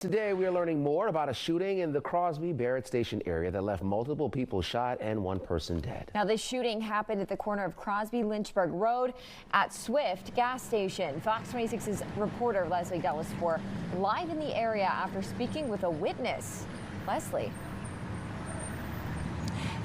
Today, we are learning more about a shooting in the Crosby Barrett Station area that left multiple people shot and one person dead. Now, this shooting happened at the corner of Crosby Lynchburg Road at Swift gas station. Fox 26's reporter Leslie Delaspore live in the area after speaking with a witness. Leslie.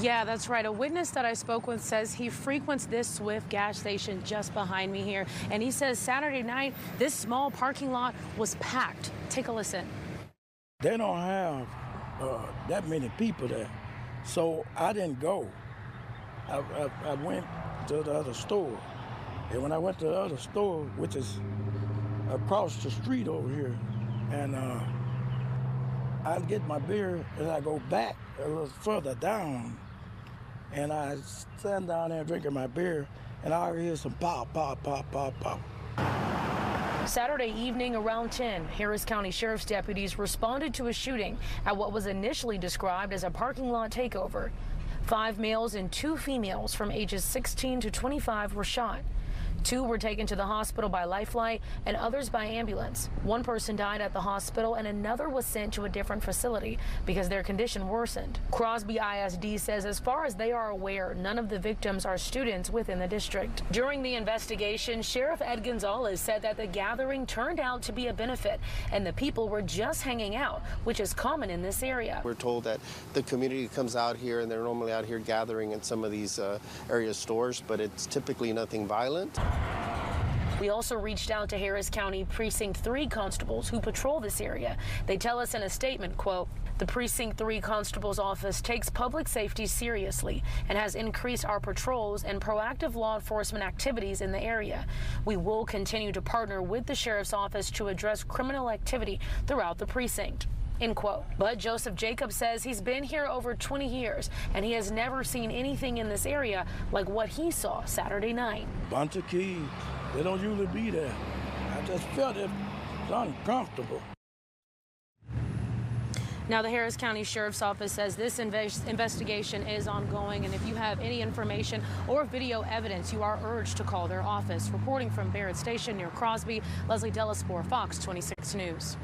Yeah, that's right. A witness that I spoke with says he frequents this Swift gas station just behind me here. And he says Saturday night, this small parking lot was packed. Take a listen. They don't have that many people there, so I didn't go. I went to the other store, and when I went to the other store, which is across the street over here, and I get my beer, and I go back a little further down, and I stand down there drinking my beer, and I hear some pop, pop, pop, pop, pop. Saturday evening around 10, Harris County Sheriff's deputies responded to a shooting at what was initially described as a parking lot takeover. 5 males and 2 females from ages 16 to 25 were shot. 2 were taken to the hospital by life flight and others by ambulance. 1 person died at the hospital and another was sent to a different facility because their condition worsened. Crosby ISD says as far as they are aware, none of the victims are students within the district. During the investigation, Sheriff Ed Gonzalez said that the gathering turned out to be a benefit and the people were just hanging out, which is common in this area. We're told that the community comes out here and they're normally out here gathering in some of these area stores, but it's typically nothing violent. We also reached out to Harris County Precinct 3 constables who patrol this area. They tell us in a statement, quote, "The Precinct 3 Constable's Office takes public safety seriously and has increased our patrols and proactive law enforcement activities in the area. We will continue to partner with the Sheriff's Office to address criminal activity throughout the precinct." End quote. But Joseph Jacobs says he's been here over 20 years and he has never seen anything in this area like what he saw Saturday night. Bunch of kids, they don't usually be there. I just felt it was uncomfortable. Now, the Harris County Sheriff's Office says this investigation is ongoing, and if you have any information or video evidence, you are urged to call their office. Reporting from Barrett Station near Crosby, Leslie Delaspore, Fox 26 News.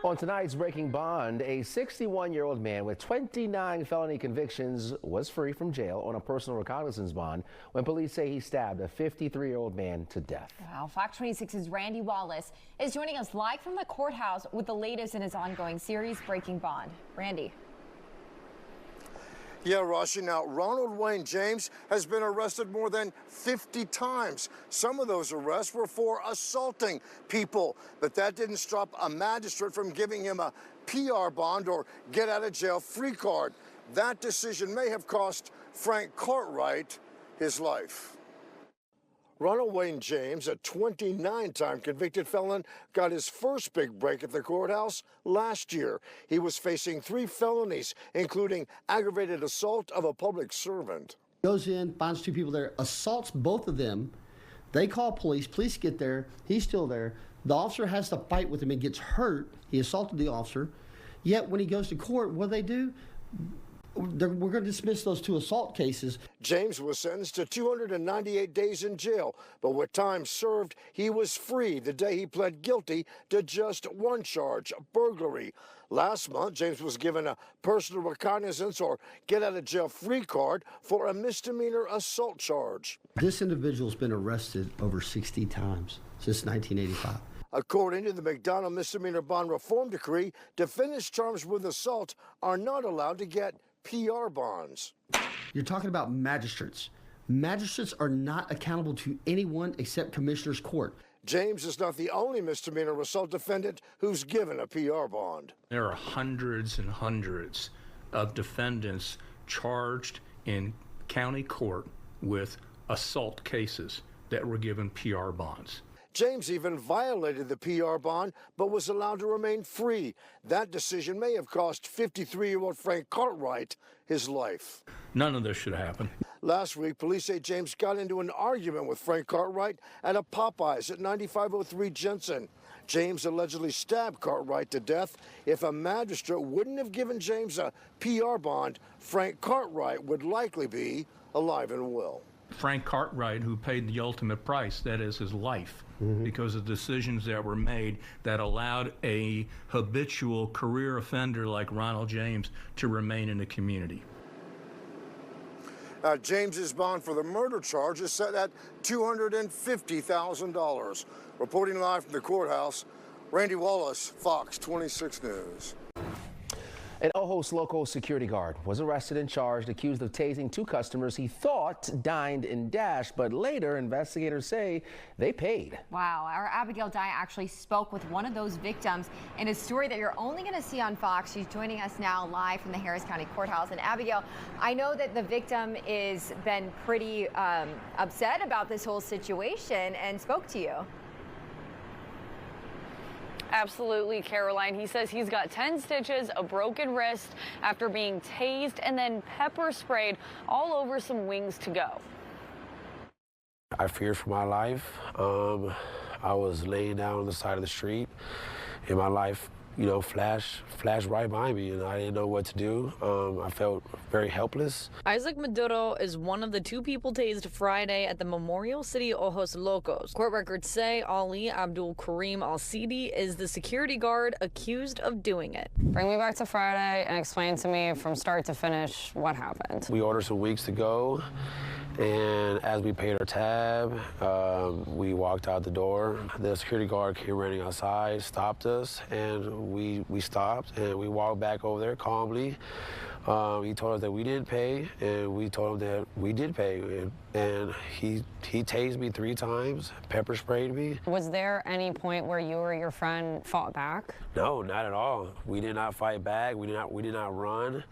On tonight's Breaking Bond, a 61-year-old man with 29 felony convictions was free from jail on a personal recognizance bond when police say he stabbed a 53-year-old man to death. Wow, Fox 26's Randy Wallace is joining us live from the courthouse with the latest in his ongoing series, Breaking Bond. Randy. Yeah, Rossi. Now, Ronald Wayne James has been arrested more than 50 times. Some of those arrests were for assaulting people, but that didn't stop a magistrate from giving him a PR bond or get-out-of-jail-free card. That decision may have cost Frank Cartwright his life. Ronald Wayne James, a 29-time convicted felon, got his first big break at the courthouse last year. He was facing 3 felonies, including aggravated assault of a public servant. Goes in, finds 2 people there, assaults both of them. They call police. Police get there. He's still there. The officer has to fight with him and gets hurt. He assaulted the officer. Yet when he goes to court, what do? We're going to dismiss those 2 assault cases. James was sentenced to 298 days in jail, but with time served, he was free the day he pled guilty to just 1 charge, burglary. Last month, James was given a personal recognizance or get-out-of-jail-free card for a misdemeanor assault charge. This individual's been arrested over 60 times since 1985. According to the McDonnell Misdemeanor Bond Reform Decree, defendants charged with assault are not allowed to get PR bonds. You're talking about magistrates. Magistrates are not accountable to anyone except Commissioner's Court. James is not the only misdemeanor assault defendant who's given a PR bond. There are hundreds and hundreds of defendants charged in county court with assault cases that were given PR bonds. James even violated the PR bond, but was allowed to remain free. That decision may have cost 53-year-old Frank Cartwright his life. None of this should happen. Last week, police say James got into an argument with Frank Cartwright at a Popeyes at 9503 Jensen. James allegedly stabbed Cartwright to death. If a magistrate wouldn't have given James a PR bond, Frank Cartwright would likely be alive and well. Frank Cartwright, who paid the ultimate price, that is his life, because of decisions that were made that allowed a habitual career offender like Ronald James to remain in the community. James's bond for the murder charge is set at $250,000. Reporting live from the courthouse, Randy Wallace, Fox 26 News. An Ojos Loco security guard was arrested and charged, accused of tasing two customers he thought dined and dashed, but later investigators say they paid. Wow, our Abigail Dye actually spoke with one of those victims in a story that you're only going to see on Fox. She's joining us now live from the Harris County Courthouse. And Abigail, I know that the victim is been pretty upset about this whole situation and spoke to you. Absolutely, Caroline. He says he's got 10 stitches, a broken wrist after being tased and then pepper sprayed all over some wings to go. I feared for my life. I was laying down on the side of the street and my life, flashed right by me and I didn't know what to do. I felt very helpless. Isaac Maduro is one of the two people tased Friday at the Memorial City Ojos Locos. Court records say Ali Abdul Karim Al-Sidi is the security guard accused of doing it. Bring me back to Friday and explain to me from start to finish what happened. We ordered some weeks to go. And as we paid our tab, we walked out the door. The security guard came running outside, stopped us, and we stopped, and we walked back over there calmly. He told us that we didn't pay, and we told him that we did pay. And he tased me 3 times, pepper sprayed me. Was there any point where you or your friend fought back? No, not at all. We did not fight back. We did not run.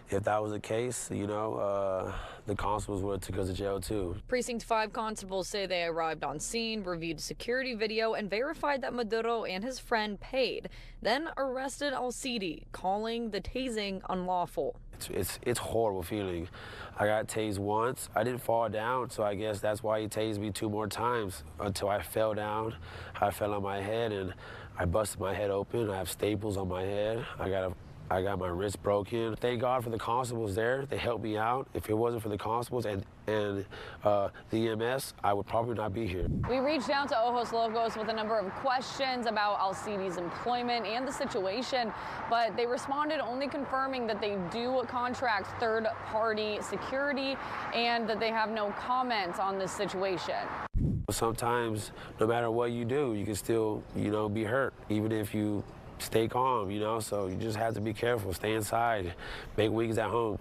If that was the case, the constables would have took us to jail too. Precinct 5 constables say they arrived on scene, reviewed security video, and verified that Maduro and his friend paid, then arrested Al-Sidi, calling the tasing unlawful. It's horrible feeling. I got tased once. I didn't fall down, so I guess that's why he tased me 2 more times until I fell down. I fell on my head and I busted my head open. I have staples on my head. I got my wrist broken. Thank God for the constables there. They helped me out. If it wasn't for the constables and the EMS, I would probably not be here. We reached out to Ojos Locos with a number of questions about Al-Sidi's employment and the situation, but they responded only confirming that they do contract third-party security and that they have no comment on this situation. Sometimes, no matter what you do, you can still, be hurt, even if you stay calm, so you just have to be careful, stay inside, make wings at home.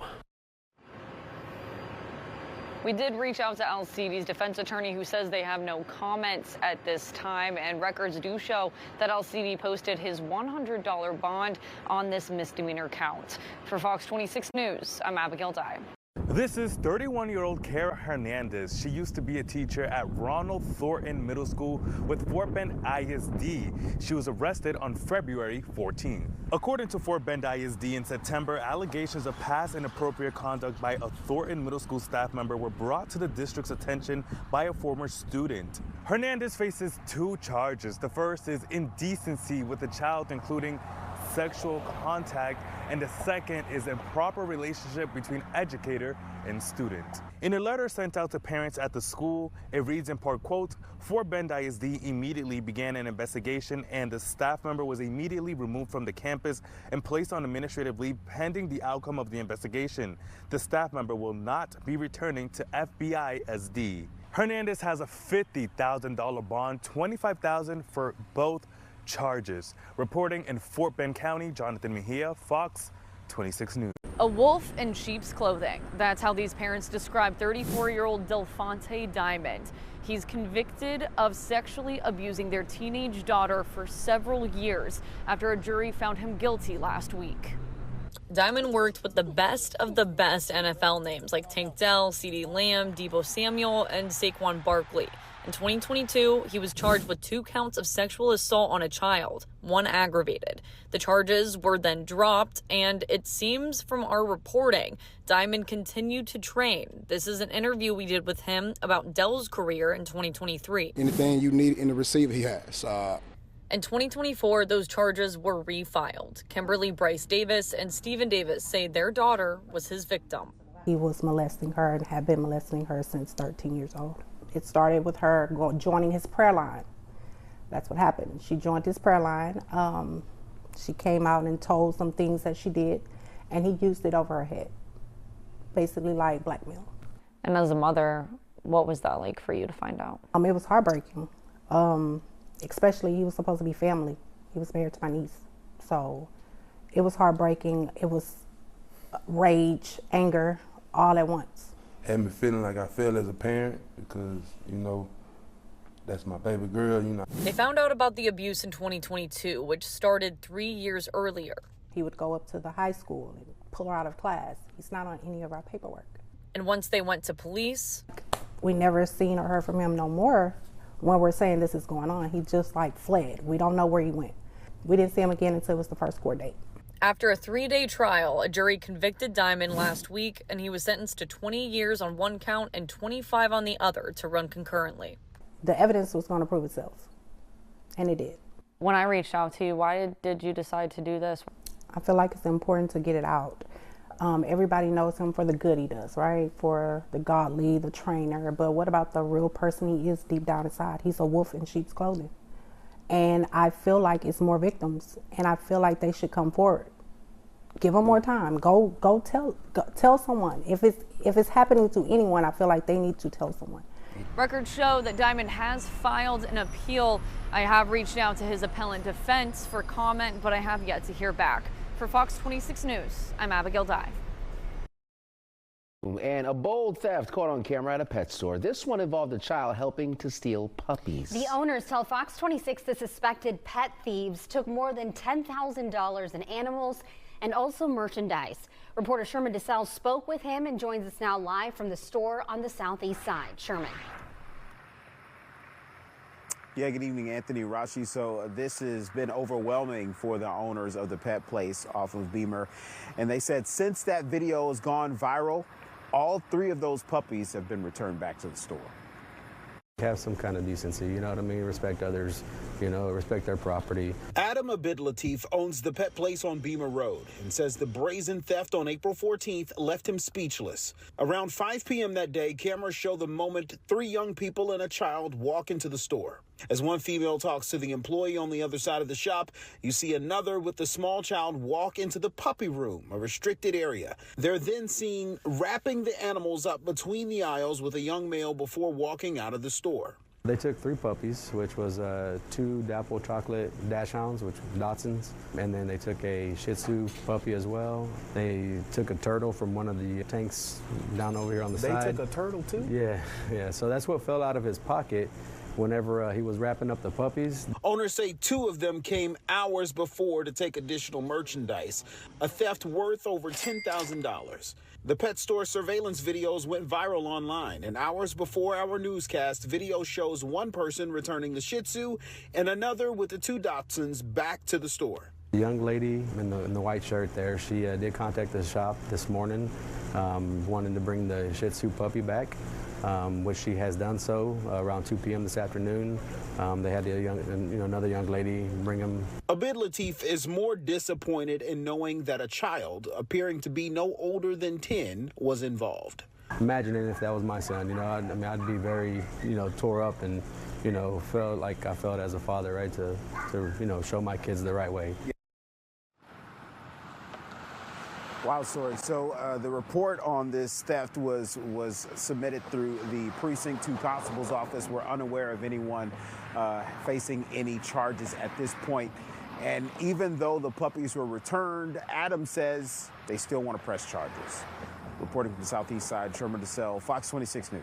We did reach out to Al-Sidi's defense attorney, who says they have no comments at this time, and records do show that Al-Sidi posted his $100 bond on this misdemeanor count. For Fox 26 News, I'm Abigail Dye. This is 31-year-old Kara Hernandez. She used to be a teacher at Ronald Thornton Middle School with Fort Bend ISD. She was arrested on February 14. According to Fort Bend ISD, in September, allegations of past inappropriate conduct by a Thornton Middle School staff member were brought to the district's attention by a former student. Hernandez faces 2 charges. The first is indecency with a child, including sexual contact, and the second is improper relationship between educator and student. In a letter sent out to parents at the school, it reads in part, quote, Fort Bend ISD immediately began an investigation and the staff member was immediately removed from the campus and placed on administrative leave pending the outcome of the investigation. The staff member will not be returning to FBI SD. Hernandez has a $50,000 bond, $25,000 for both charges. Reporting in Fort Bend County, Jonathan Mejia, Fox 26 News. A wolf in sheep's clothing. That's how these parents describe 34-year-old Delphonte Diamond. He's convicted of sexually abusing their teenage daughter for several years after a jury found him guilty last week. Diamond worked with the best of the best NFL names like Tank Dell, CeeDee Lamb, Deebo Samuel, and Saquon Barkley. In 2022, he was charged with 2 counts of sexual assault on a child, 1 aggravated. The charges were then dropped, and it seems from our reporting, Diamond continued to train. This is an interview we did with him about Dell's career in 2023. Anything you need in the receiver, he has. In 2024, those charges were refiled. Kimberly Bryce Davis and Stephen Davis say their daughter was his victim. He was molesting her and had been molesting her since 13 years old. It started with her joining his prayer line. That's what happened. She joined his prayer line. She came out and told some things that she did, and he used it over her head, basically like blackmail. And as a mother, what was that like for you to find out? It was heartbreaking, especially he was supposed to be family. He was married to my niece. So it was heartbreaking. It was rage, anger, all at once. Had me feeling like I feel as a parent because, you know, that's my baby girl, you know. They found out about the abuse in 2022, which started 3 years earlier. He would go up to the high school and pull her out of class. He's not on any of our paperwork. And once they went to police, we never seen or heard from him no more when we're saying this is going on. He just like fled. We don't know where he went. We didn't see him again until it was the first court date. after a 3-day trial, a jury convicted Diamond last week, and he was sentenced to 20 years on one count and 25 on the other to run concurrently. The evidence was going to prove itself, and it did. When I reached out to you, why did you decide to do this? I feel like it's important to get it out. Everybody knows him for the good he does, right? For the godly, the trainer. But what about the real person he is deep down inside? He's a wolf in sheep's clothing. And I feel like it's more victims, and I feel like they should come forward. Give them more time. Go tell someone. If it's happening to anyone, I feel like they need to tell someone. Records show that Diamond has filed an appeal. I have reached out to his appellant defense for comment, but I have yet to hear back. For Fox 26 News, I'm Abigail Dye. And a bold theft caught on camera at a pet store. This one involved a child helping to steal puppies. The owners tell Fox 26 the suspected pet thieves took more than $10,000 in animals and also merchandise. Reporter Sherman DeSalle spoke with him and joins us now live from the store on the southeast side. Sherman. Yeah, good evening, Anthony, Rashi. So this has been overwhelming for the owners of the pet place off of Beamer. And they said since that video has gone viral, all 3 of those puppies have been returned back to the store. Have some kind of decency, you know what I mean? Respect others, you know, respect their property. Adam Abid-Latif owns the pet place on Beamer Road and says the brazen theft on April 14th left him speechless. Around 5 p.m. that day, cameras show the moment 3 young people and a child walk into the store. As one female talks to the employee on the other side of the shop, you see another with the small child walk into the puppy room, a restricted area. They're then seen wrapping the animals up between the aisles with a young male before walking out of the store. They took 3 puppies, which was 2 dapple chocolate dachshunds, which were Dachshunds, and then they took a Shih Tzu puppy as well. They took a turtle from one of the tanks down over here on the side. They took a turtle too? Yeah. So that's what fell out of his pocket whenever he was wrapping up the puppies. Owners say 2 of them came hours before to take additional merchandise, a theft worth over $10,000. The pet store surveillance videos went viral online, and hours before our newscast, video shows one person returning the Shih Tzu and another with the 2 Dachshunds back to the store. The young lady in the white shirt there, she did contact the shop this morning, wanting to bring the Shih Tzu puppy back, which she has done so around 2 p.m. this afternoon. They had another young lady bring him. Abid-Latif is more disappointed in knowing that a child, appearing to be no older than 10, was involved. Imagining if that was my son, I'd be very, tore up and, felt like I felt as a father, right, to show my kids the right way. Wow, story. So the report on this theft was submitted through the Precinct 2 Constable's office. We're unaware of anyone facing any charges at this point. And even though the puppies were returned, Adam says they still want to press charges. Reporting from the southeast side, Sherman DeSalle, Fox 26 News.